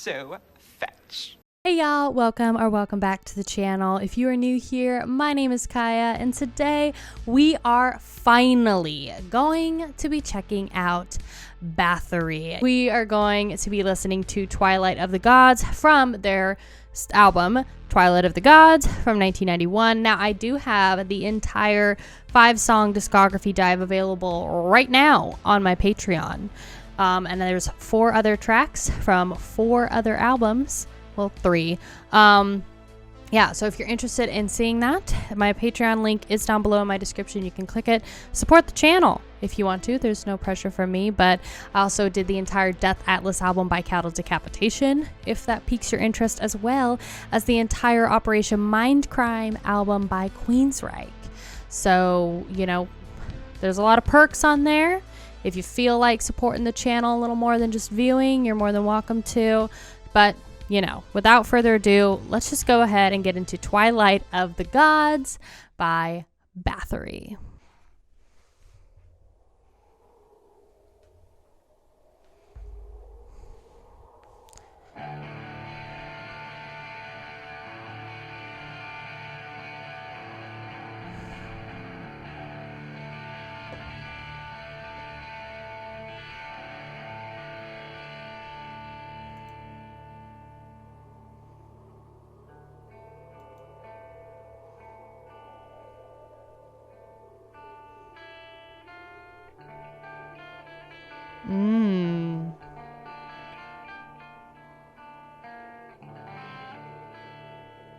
so fetch. Hey y'all, welcome back to the channel. If you are new here, my name is Kaiya, and today we are finally going to be checking out Bathory. We are going to be listening to Twilight of the Gods from their album Twilight of the Gods from 1991. Now I do have the entire 5-song discography dive available right now on my Patreon. And there's 4 other tracks from 4 other albums. Well, 3. Yeah, so if you're interested in seeing that, my Patreon link is down below in my description. You can click it. Support the channel if you want to. There's no pressure from me, but I also did the entire Death Atlas album by Cattle Decapitation, if that piques your interest, as well as the entire Operation Mindcrime album by Queensryche. So, you know, there's a lot of perks on there. If you feel like supporting the channel a little more than just viewing, you're more than welcome to. But you know, without further ado, let's just go ahead and get into Twilight of the Gods by Bathory.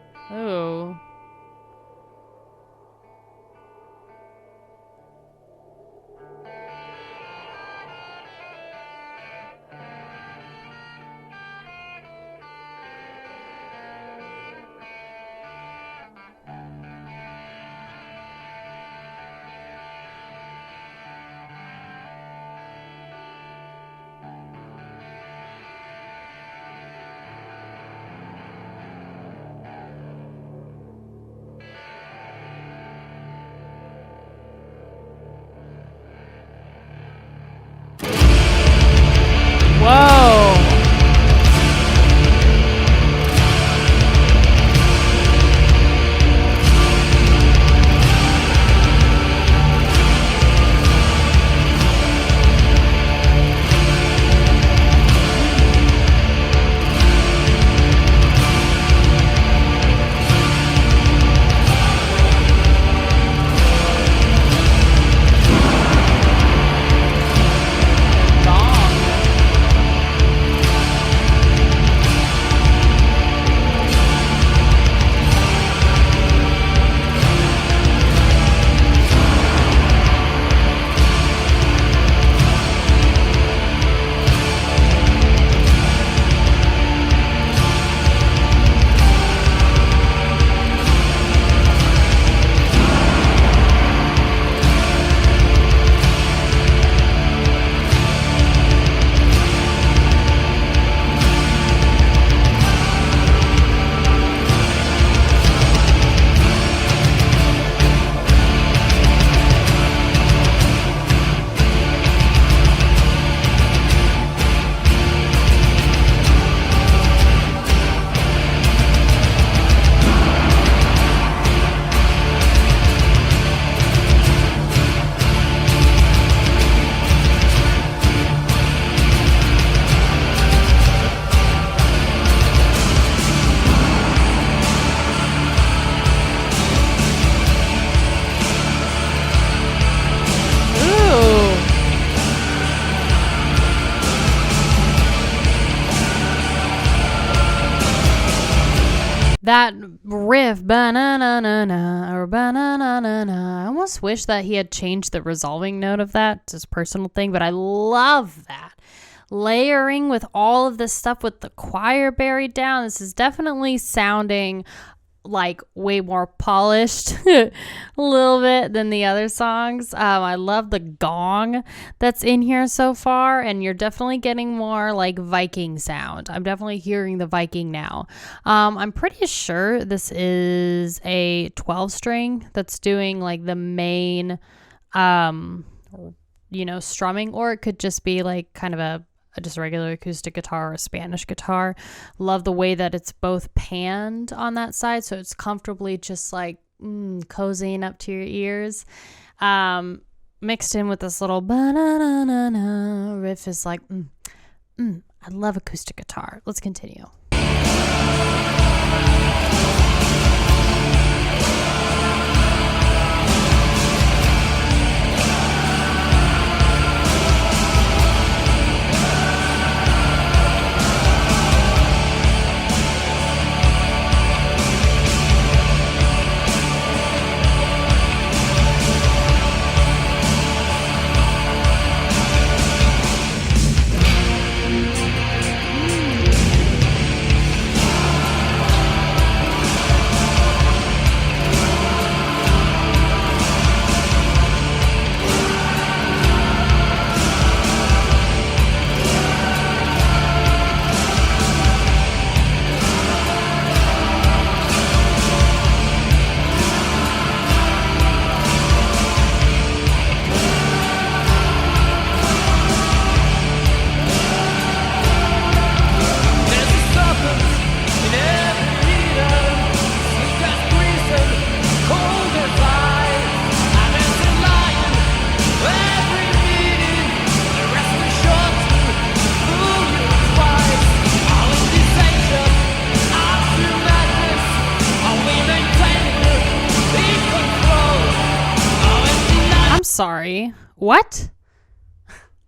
Oh. Whoa. That riff, ba-na-na-na-na, or ba-na-na-na-na, I almost wish that he had changed the resolving note of that. It's his personal thing, but I love that. Layering with all of this stuff with the choir buried down. This is definitely sounding like way more polished a little bit than the other songs. I love the gong that's in here so far, and you're definitely getting more like Viking sound. I'm definitely hearing the Viking now. I'm pretty sure this is a 12 string that's doing like the main strumming, or it could just be like kind of just a regular acoustic guitar or a Spanish guitar. Love the way that it's both panned on that side, so it's comfortably just like cozying up to your ears. Mixed in with this little ba-na-na-na-na riff is like, I love acoustic guitar. Let's continue. Sorry. What?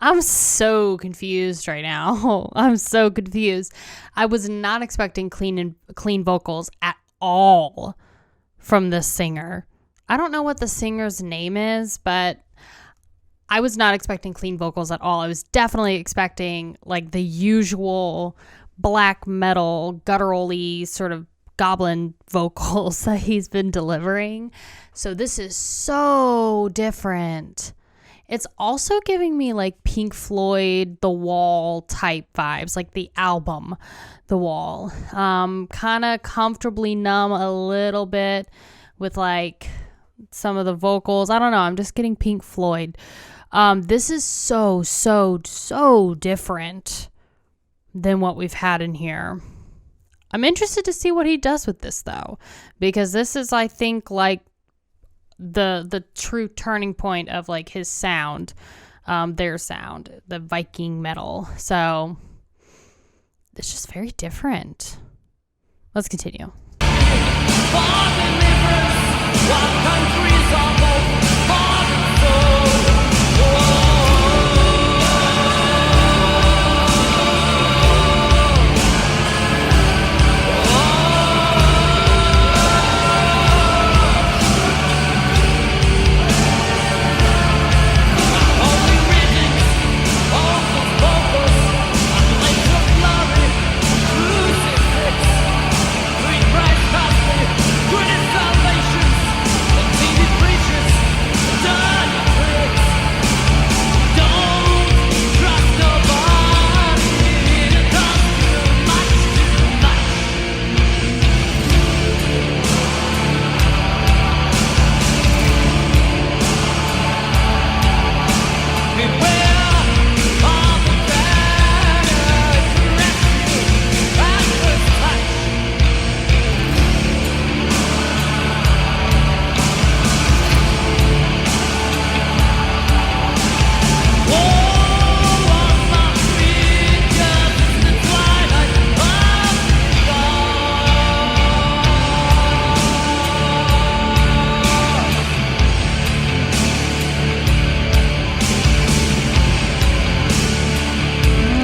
I'm so confused right now. I'm so confused. I was not expecting clean vocals at all from this singer. I don't know what the singer's name is, but I was not expecting clean vocals at all. I was definitely expecting like the usual black metal, gutturally sort of goblin vocals that he's been delivering. So this is so different. It's also giving me like Pink Floyd, The Wall type vibes, like the album, The Wall. Kind of comfortably numb a little bit with like some of the vocals. I don't know. I'm just getting Pink Floyd. This is so different than what we've had in here. I'm interested to see what he does with this though, because this is, I think, like the true turning point of like his sound, their sound, the Viking metal. So it's just very different. Let's continue.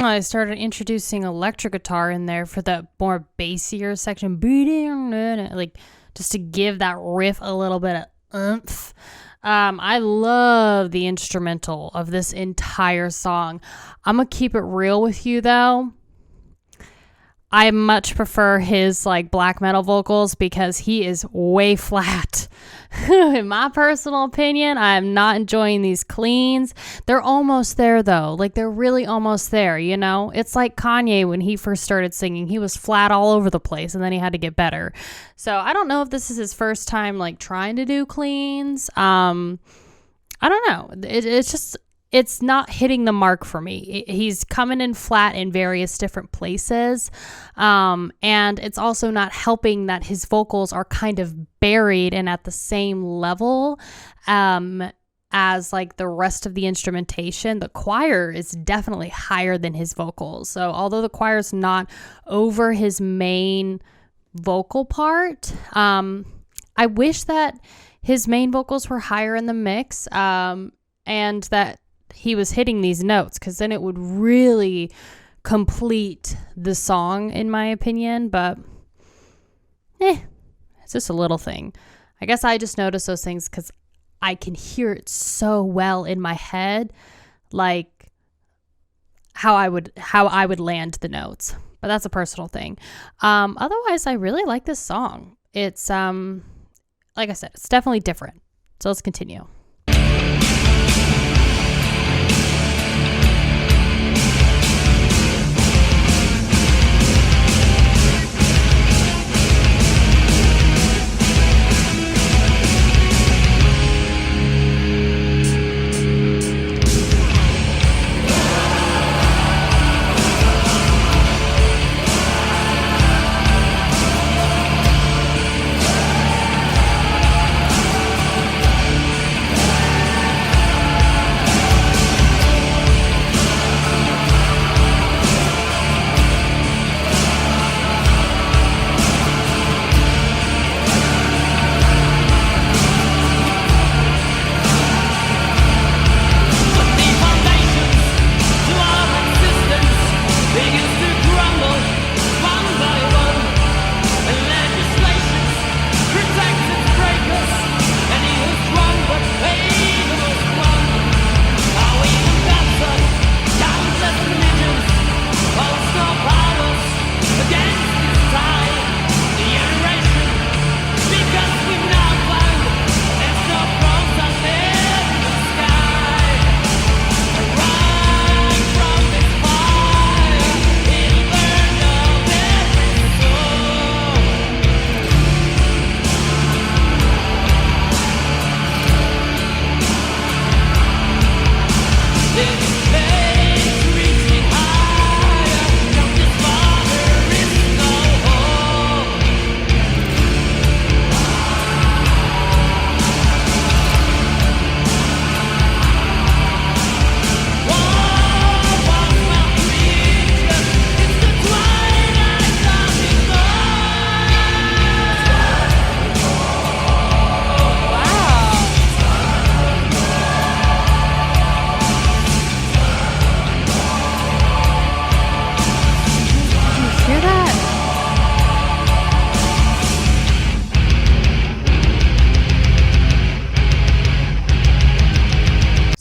I started introducing electric guitar in there for the more bassier section, like just to give that riff a little bit of oomph. I love the instrumental of this entire song. I'm gonna keep it real with you though. I much prefer his like black metal vocals because he is way flat. In my personal opinion, I'm not enjoying these cleans. They're almost there though. Like they're really almost there, you know? It's like Kanye when he first started singing. He was flat all over the place and then he had to get better. So I don't know if this is his first time like trying to do cleans. I don't know. It's just it's not hitting the mark for me. He's coming in flat in various different places. And it's also not helping that his vocals are kind of buried and at the same level as like the rest of the instrumentation. The choir is definitely higher than his vocals. So although the choir is not over his main vocal part, I wish that his main vocals were higher in the mix, and that he was hitting these notes, because then it would really complete the song, in my opinion. But it's just a little thing. I guess I just notice those things because I can hear it so well in my head, like how I would land the notes. But that's a personal thing. Otherwise, I really like this song. It's like I said, it's definitely different. So let's continue.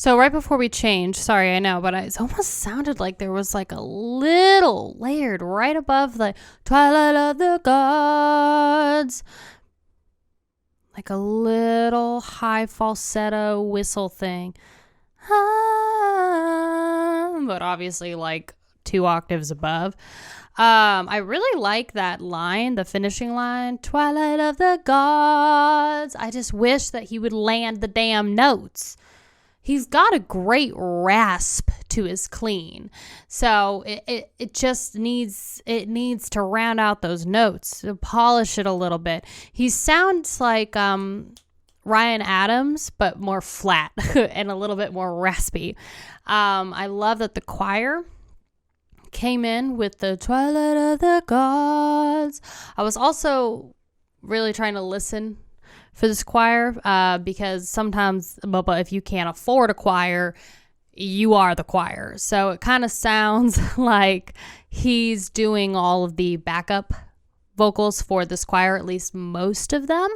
So right before we change, sorry, I know, but it almost sounded like there was like a little layered right above the Twilight of the Gods. Like a little high falsetto whistle thing. But obviously like 2 octaves above. I really like that line, the finishing line, Twilight of the Gods. I just wish that he would land the damn notes. He's got a great rasp to his clean. So it just needs to round out those notes, to polish it a little bit. He sounds like Ryan Adams, but more flat and a little bit more raspy. I love that the choir came in with the Twilight of the Gods. I was also really trying to listen for this choir, because sometimes, but if you can't afford a choir, you are the choir. So it kind of sounds like he's doing all of the backup vocals for this choir, at least most of them.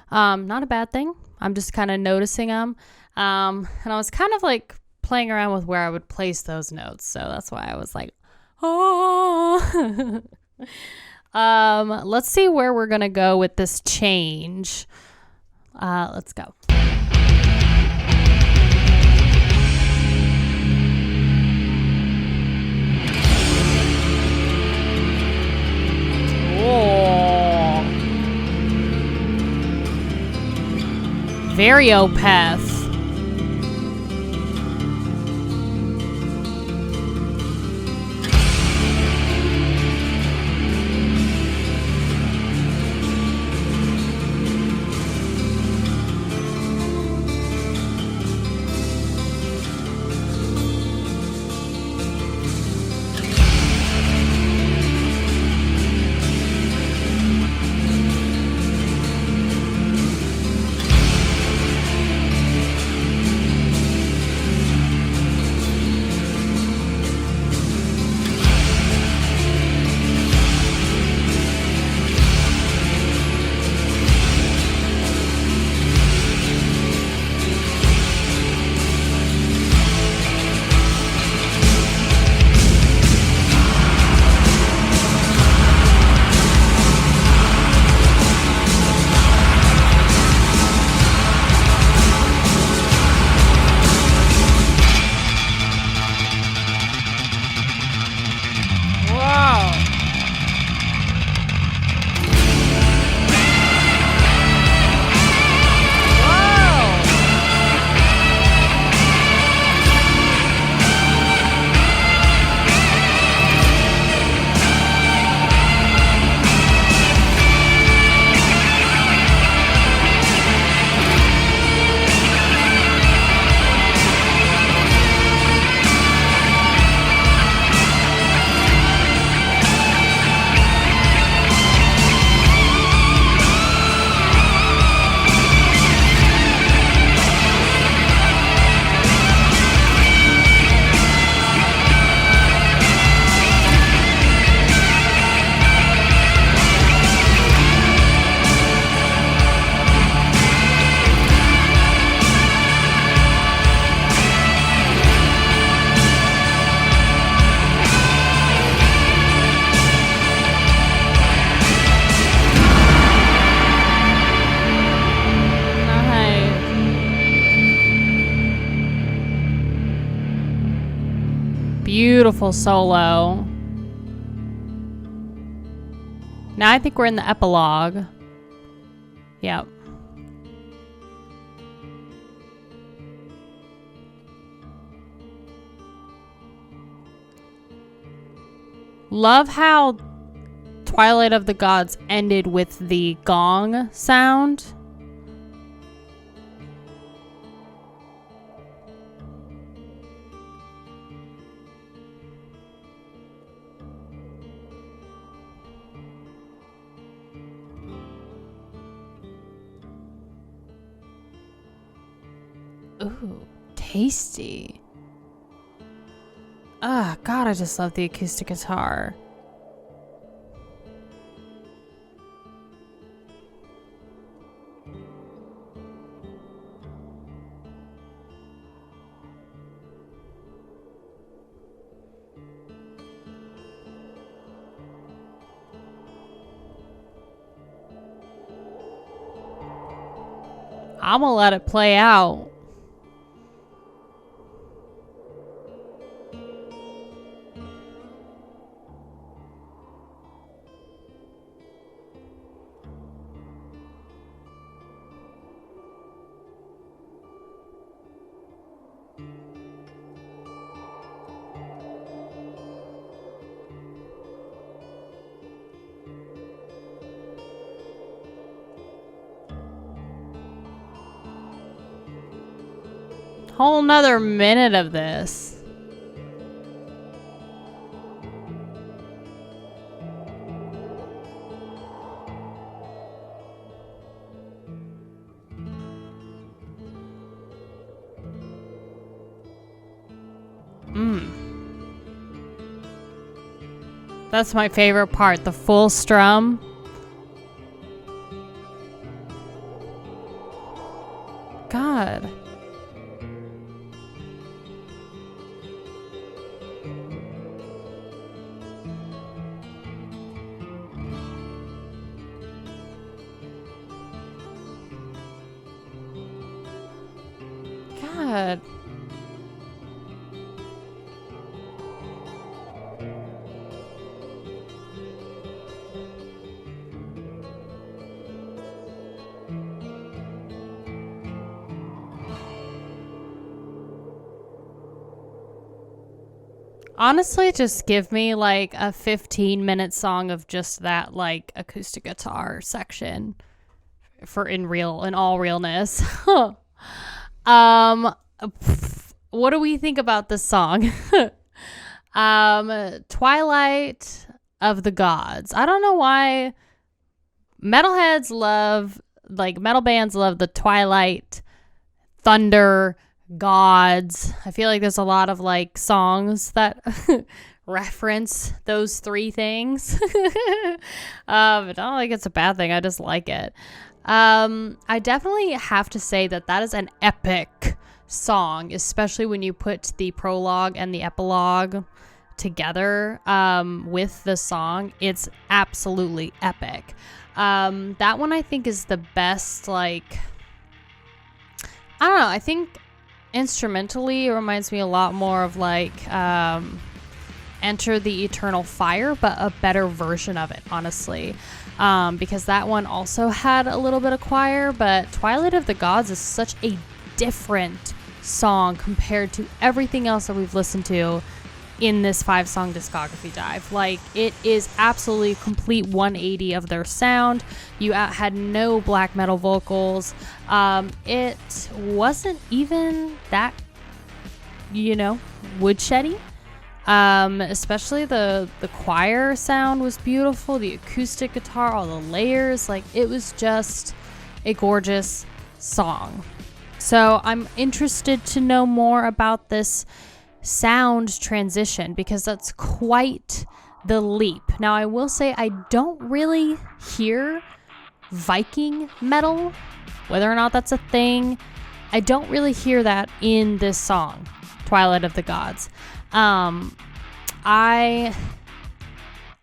Not a bad thing. I'm just kind of noticing them. And I was kind of like playing around with where I would place those notes. So that's why I was like, oh. Let's see where we're going to go with this change. Let's go. Oh. Very Opeth. beautiful solo. Now I think we're in the epilogue. Yep. Love how Twilight of the Gods ended with the gong sound. Ooh, tasty. Ah, God, I just love the acoustic guitar. I'm gonna let it play out. Whole nother minute of this. That's my favorite part, the full strum. God. God. Honestly, just give me like a 15-minute song of just that like acoustic guitar section for in all realness. What do we think about this song? Twilight of the Gods. I don't know why metal bands love the Twilight, Thunder, Gods. I feel like there's a lot of like songs that reference those three things. But I don't think it's a bad thing. I just like it. I definitely have to say that is an epic song, especially when you put the prologue and the epilogue together with the song. It's absolutely epic. That one I think is the best, like, I don't know, I think instrumentally it reminds me a lot more of like Enter the Eternal Fire, but a better version of it, honestly. Because that one also had a little bit of choir, but Twilight of the Gods is such a different song compared to everything else that we've listened to in this 5-song discography dive. Like, it is absolutely a complete 180 of their sound. You had no black metal vocals. It wasn't even that, woodsheddy. Especially the choir sound was beautiful. The acoustic guitar, all the layers, like, it was just a gorgeous song. So I'm interested to know more about this sound transition because that's quite the leap. Now, I will say I don't really hear Viking metal, whether or not that's a thing. I don't really hear that in this song, Twilight of the Gods. I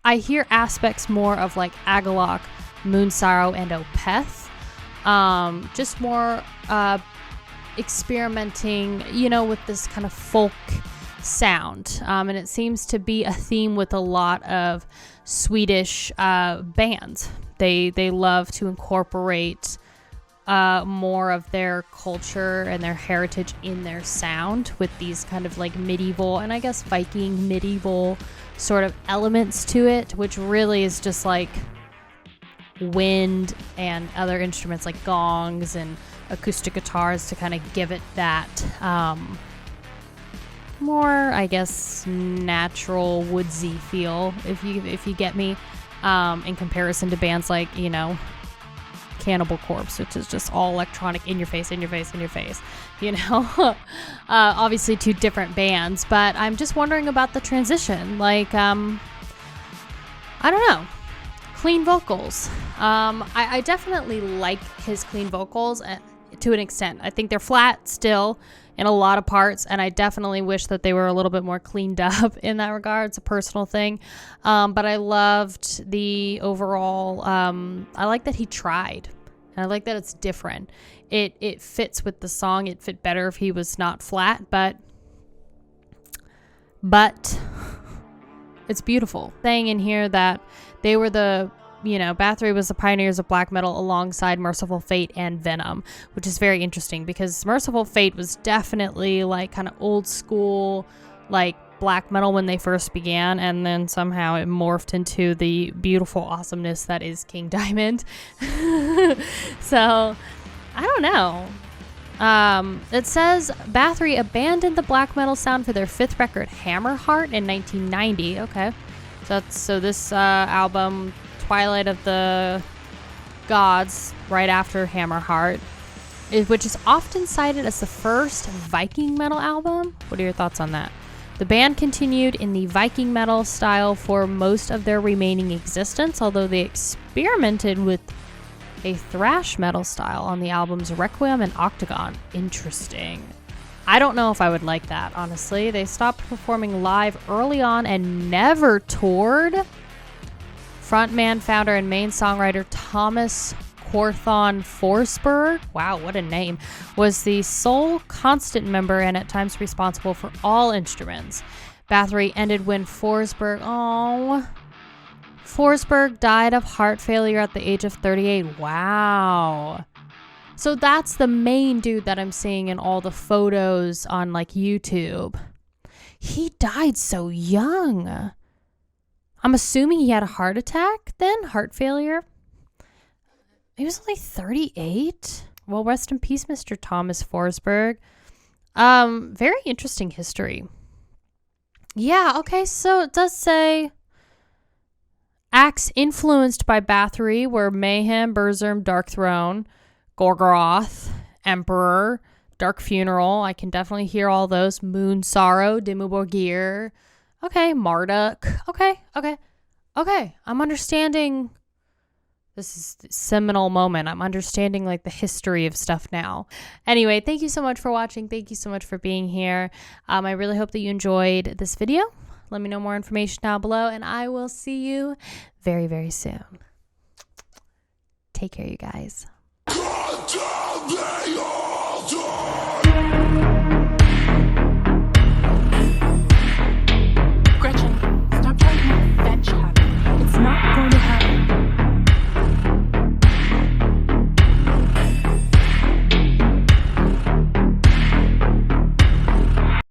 hear aspects more of like Agalloch, Moonsorrow, and Opeth. Just more experimenting, with this kind of folk sound. And it seems to be a theme with a lot of Swedish bands. They love to incorporate more of their culture and their heritage in their sound with these kind of like medieval and I guess Viking medieval sort of elements to it, which really is just like wind and other instruments like gongs and acoustic guitars to kind of give it that more, I guess, natural woodsy feel, if you get me, in comparison to bands like, you know, Cannibal Corpse, which is just all electronic, in your face, you know. Obviously two different bands, but I'm just wondering about the transition. Like, I don't know, clean vocals. I definitely like his clean vocals to an extent. I think they're flat still in a lot of parts, and I definitely wish that they were a little bit more cleaned up in that regard. It's a personal thing, but I loved the overall. I like that he tried, and I like that it's different. It fits with the song. It fit better if he was not flat, but it's beautiful. Saying in here that they were Bathory was the pioneers of black metal alongside Merciful Fate and Venom, which is very interesting because Merciful Fate was definitely like kind of old school, like black metal when they first began, and then somehow it morphed into the beautiful awesomeness that is King Diamond. So, I don't know. It says Bathory abandoned the black metal sound for their fifth record, Hammerheart, in 1990. Okay, so this album, Twilight of the Gods, right after Hammerheart, which is often cited as the first Viking metal album. What are your thoughts on that? The band continued in the Viking metal style for most of their remaining existence, although they experimented with a thrash metal style on the albums Requiem and Octagon. Interesting. I don't know if I would like that, honestly. They stopped performing live early on and never toured. Frontman, founder, and main songwriter Thomas Quorthon Forsberg, wow, what a name, was the sole constant member and at times responsible for all instruments. Bathory ended when Forsberg died of heart failure at the age of 38. Wow. So that's the main dude that I'm seeing in all the photos on like YouTube. He died so young. I'm assuming he had a heart attack then, heart failure. He was only 38. Well, rest in peace, Mr. Thomas Forsberg. Very interesting history. Yeah, okay, so it does say acts influenced by Bathory were Mayhem, Burzum, Dark Throne, Gorgoroth, Emperor, Dark Funeral. I can definitely hear all those. Moon Sorrow, Dimmu Borgir. Okay, Marduk. Okay. I'm understanding. This is a seminal moment. I'm understanding like the history of stuff now. Anyway, thank you so much for watching. Thank you so much for being here. I really hope that you enjoyed this video. Let me know more information down below, and I will see you very, very soon. Take care, you guys.